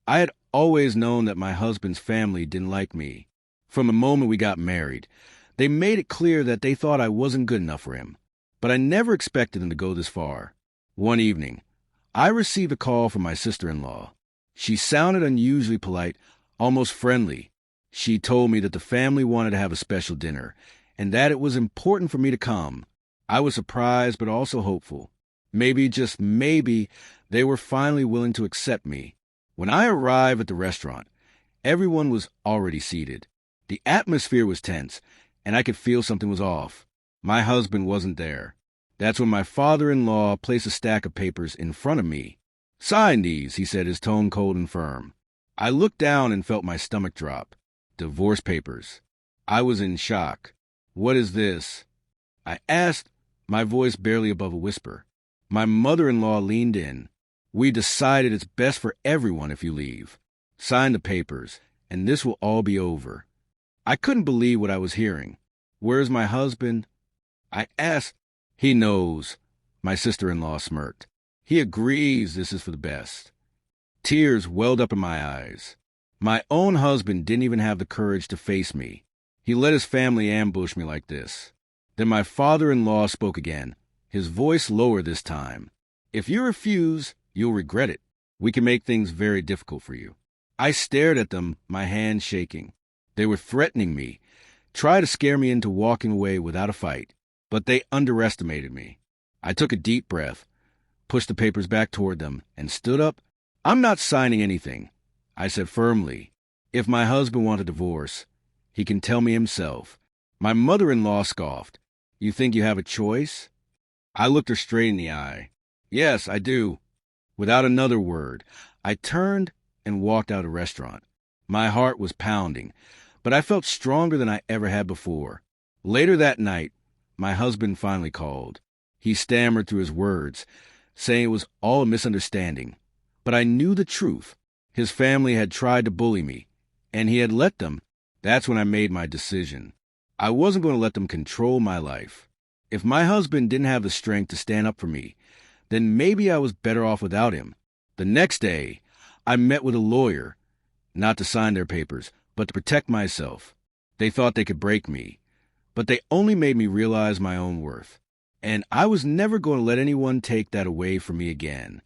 I had always known that my husband's family didn't like me. From the moment we got married, they made it clear that they thought I wasn't good enough for him. But I never expected them to go this far. One evening, I received a call from my sister-in-law. She sounded unusually polite, almost friendly. She told me that the family wanted to have a special dinner, and that it was important for me to come. I was surprised but also hopeful. Maybe, just maybe, they were finally willing to accept me. When I arrived at the restaurant, everyone was already seated. The atmosphere was tense, and I could feel something was off. My husband wasn't there. That's when my father-in-law placed a stack of papers in front of me. "Sign these," he said, his tone cold and firm. I looked down and felt my stomach drop. Divorce papers. I was in shock. "What is this?" I asked, my voice barely above a whisper. My mother-in-law leaned in. "We decided it's best for everyone if you leave. Sign the papers, and this will all be over." I couldn't believe what I was hearing. "Where's my husband?" I asked. "He knows," my sister-in-law smirked. "He agrees this is for the best." Tears welled up in my eyes. My own husband didn't even have the courage to face me. He let his family ambush me like this. Then my father-in-law spoke again, his voice lower this time. "If you refuse, you'll regret it. We can make things very difficult for you." I stared at them, my hands shaking. They were threatening me, try to scare me into walking away without a fight. But they underestimated me. I took a deep breath, pushed the papers back toward them, and stood up. "I'm not signing anything," I said firmly. "If my husband wants a divorce, he can tell me himself." My mother-in-law scoffed. "You think you have a choice?" I looked her straight in the eye. "Yes, I do." Without another word, I turned and walked out of the restaurant. My heart was pounding, but I felt stronger than I ever had before. Later that night, my husband finally called. He stammered through his words, saying it was all a misunderstanding. But I knew the truth. His family had tried to bully me, and he had let them. That's when I made my decision. I wasn't going to let them control my life. If my husband didn't have the strength to stand up for me, then maybe I was better off without him. The next day, I met with a lawyer, not to sign their papers, but to protect myself. They thought they could break me, but they only made me realize my own worth. And I was never going to let anyone take that away from me again.